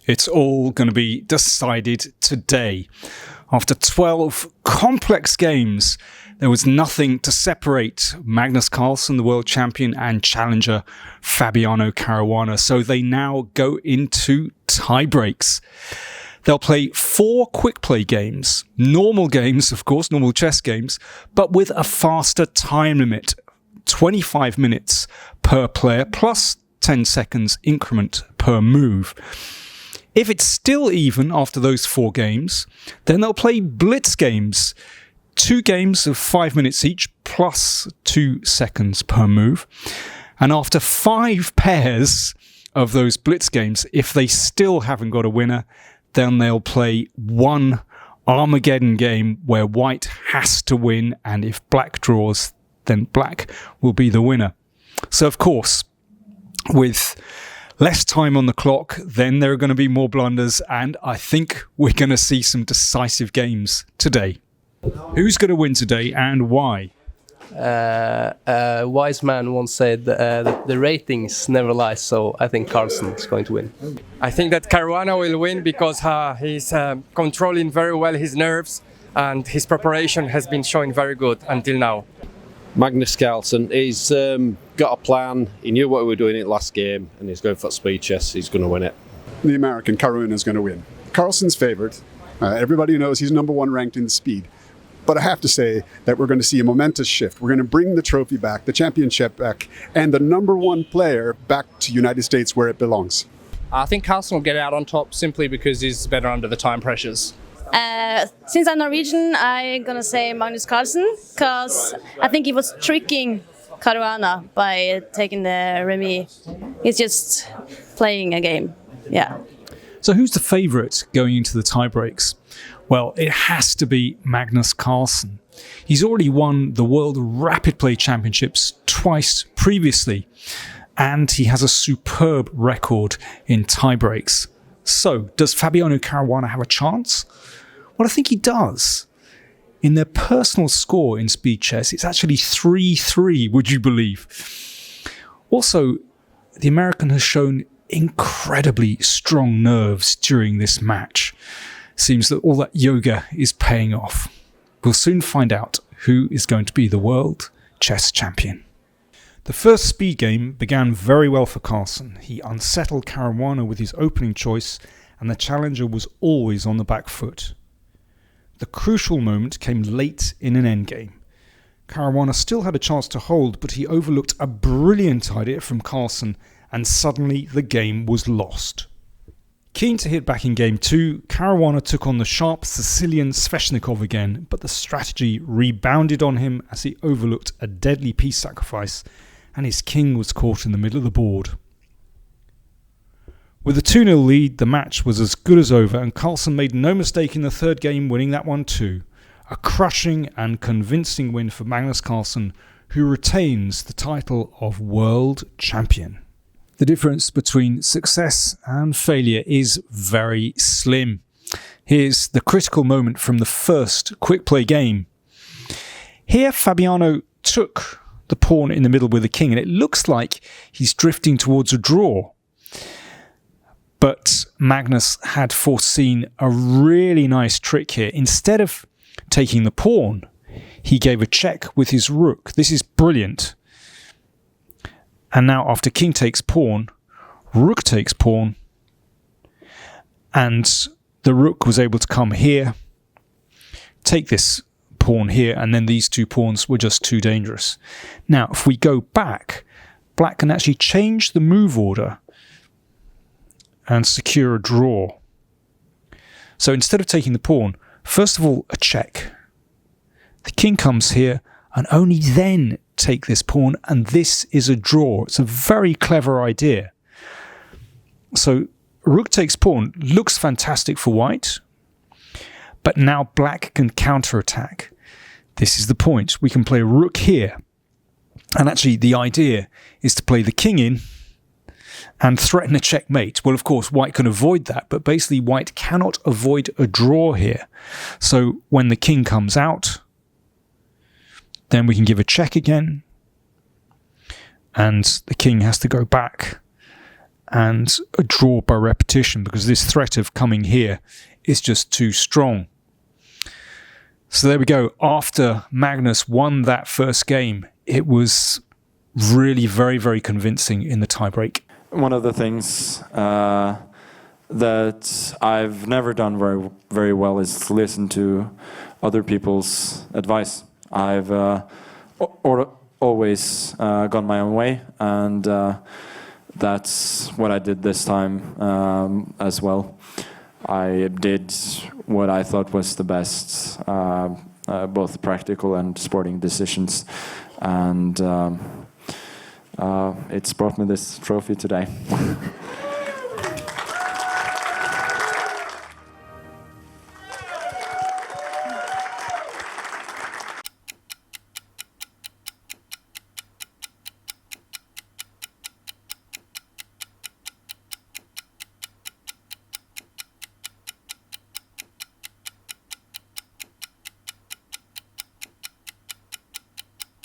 It's all going to be decided today. After 12 complex games, there was nothing to separate Magnus Carlsen, the world champion, and challenger Fabiano Caruana. So they now go into tie-breaks. They'll play 4 quick play games, normal games, of course, normal chess games, but with a faster time limit, 25 minutes per player, plus 10 seconds increment per move. If it's still even after those 4 games, then they'll play blitz games, 2 games of 5 minutes each, plus 2 seconds per move. And after 5 pairs of those blitz games, if they still haven't got a winner, then they'll play 1 Armageddon game where white has to win, and if black draws, then black will be the winner. So of course, with less time on the clock, then there are going to be more blunders, and I think we're going to see some decisive games today. Who's going to win today and why? A wise man once said that the ratings never lie, so I think Carlsen is going to win. I think that Caruana will win because he's controlling very well his nerves, and his preparation has been showing very good until now. Magnus Carlsen, he's got a plan. He knew what we were doing in the last game, and he's going for speed chess. He's going to win it. The American Caruana is going to win. Carlsen's favored. Everybody knows he's number 1 ranked in the speed. But I have to say that we're going to see a momentous shift. We're going to bring the trophy back, the championship back, and the number 1 player back to United States where it belongs. I think Carlsen will get out on top simply because he's better under the time pressures. Since I'm Norwegian, I'm going to say Magnus Carlsen, because I think he was tricking Caruana by taking the remis. He's just playing a game, yeah. So who's the favourite going into the tie-breaks? Well, it has to be Magnus Carlsen. He's already won the World Rapid Play Championships twice previously, and he has a superb record in tie-breaks. So, does Fabiano Caruana have a chance? Well, I think he does. In their personal score in speed chess, it's actually 3-3, would you believe? Also, the American has shown incredibly strong nerves during this match. Seems that all that yoga is paying off. We'll soon find out who is going to be the world chess champion. The first speed game began very well for Carlsen. He unsettled Caruana with his opening choice, and the challenger was always on the back foot. The crucial moment came late in an endgame. Caruana still had a chance to hold, but he overlooked a brilliant idea from Carlsen, and suddenly the game was lost. Keen to hit back in game 2, Caruana took on the sharp Sicilian Sveshnikov again, but the strategy rebounded on him as he overlooked a deadly piece sacrifice, and his king was caught in the middle of the board. With a 2-0 lead, the match was as good as over, and Carlsen made no mistake in the third game, winning that one too. A crushing and convincing win for Magnus Carlsen, who retains the title of world champion. The difference between success and failure is very slim. Here's the critical moment from the first quick play game. Here Fabiano took the pawn in the middle with the king, and it looks like he's drifting towards a draw. But Magnus had foreseen a really nice trick here. Instead of taking the pawn, he gave a check with his rook. This is brilliant. And now after king takes pawn, rook takes pawn, and the rook was able to come here, take this pawn here, and then these 2 pawns were just too dangerous. Now, if we go back, black can actually change the move order and secure a draw. So instead of taking the pawn, first of all, a check. The king comes here, and only then take this pawn, and this is a draw. It's a very clever idea. So rook takes pawn looks fantastic for white, but now black can counterattack. This is the point. We can play rook here, and actually the idea is to play the king in and threaten a checkmate. Well, of course, white can avoid that, but basically white cannot avoid a draw here. So when the king comes out, then we can give a check again, and the king has to go back, and a draw by repetition, because this threat of coming here is just too strong. So there we go. After Magnus won that first game, it was really very, very convincing in the tiebreak. One of the things that I've never done very well is listen to other people's advice. I've always gone my own way, and that's what I did this time as well. I did what I thought was the best, both practical and sporting decisions, and it's brought me this trophy today.